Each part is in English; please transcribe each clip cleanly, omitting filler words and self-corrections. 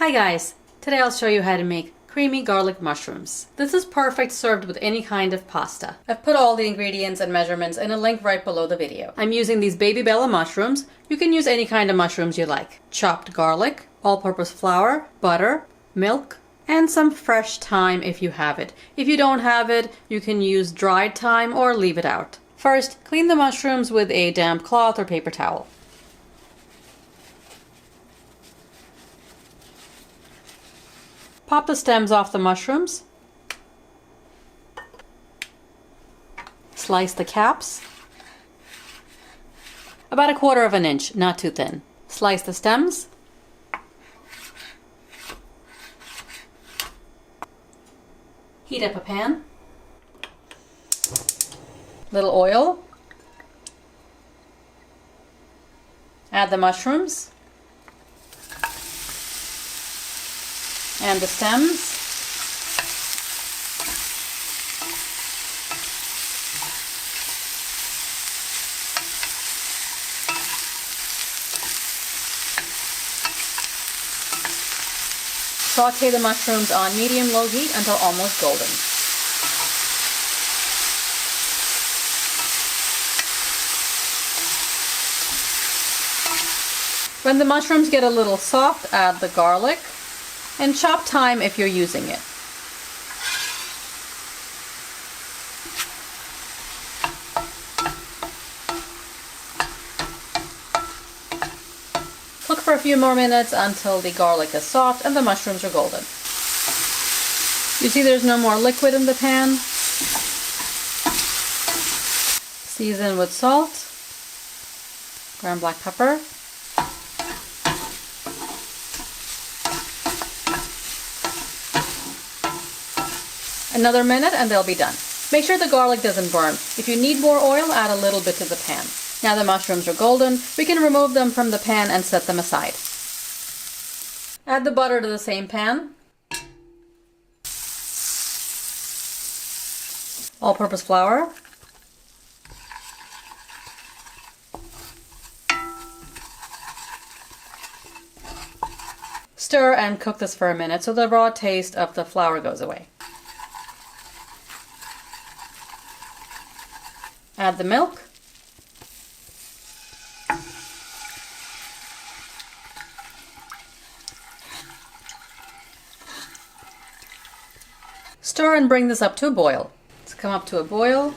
Hi guys! Today I'll show you how to make creamy garlic mushrooms. This is perfect served with any kind of pasta. I've put all the ingredients and measurements in a link right below the video. I'm using these baby bella mushrooms. You can use any kind of mushrooms you like. Chopped garlic, all-purpose flour, butter, milk, and some fresh thyme if you have it. If you don't have it, you can use dried thyme or leave it out. First, clean the mushrooms with a damp cloth or paper towel. Pop the stems off the mushrooms. Slice the caps. About 1/4 inch, not too thin. Slice the stems. Heat up a pan. Little oil. Add the mushrooms. And the stems. Saute the mushrooms on medium-low heat until almost golden. When the mushrooms get a little soft, add the garlic. And chop thyme if you're using it. Cook for a few more minutes until the garlic is soft and the mushrooms are golden. You see there's no more liquid in the pan. Season with salt, ground black pepper, another minute and they'll be done. Make sure the garlic doesn't burn. If you need more oil, add a little bit to the pan. Now the mushrooms are golden, we can remove them from the pan and set them aside. Add the butter to the same pan. All-purpose flour. Stir and cook this for a minute so the raw taste of the flour goes away. Add the milk. Stir and bring this up to a boil. Let's come up to a boil.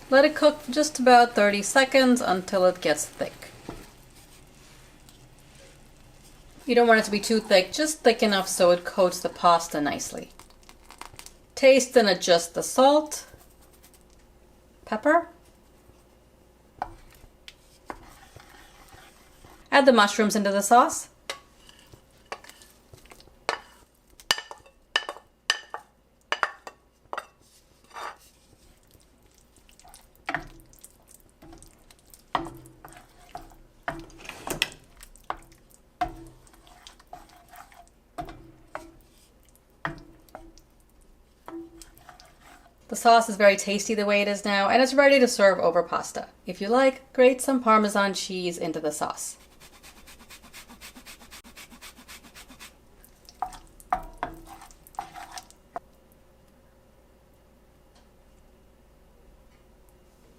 Let it cook for just about 30 seconds until it gets thick. You don't want it to be too thick, just thick enough so it coats the pasta nicely. Taste and adjust the salt, pepper. Add the mushrooms into the sauce. The sauce is very tasty the way it is now, and it's ready to serve over pasta. If you like, grate some parmesan cheese into the sauce.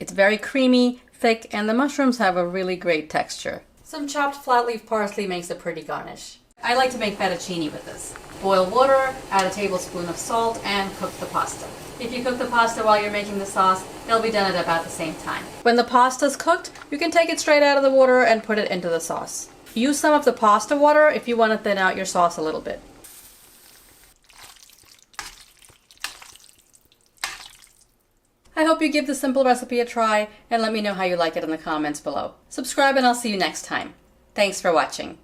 It's very creamy, thick, and the mushrooms have a really great texture. Some chopped flat leaf parsley makes a pretty garnish. I like to make fettuccine with this. Boil water, add a tablespoon of salt, and cook the pasta. If you cook the pasta while you're making the sauce, it'll be done at about the same time. When the pasta's cooked, you can take it straight out of the water and put it into the sauce. Use some of the pasta water if you want to thin out your sauce a little bit. I hope you give this simple recipe a try and let me know how you like it in the comments below. Subscribe and I'll see you next time. Thanks for watching.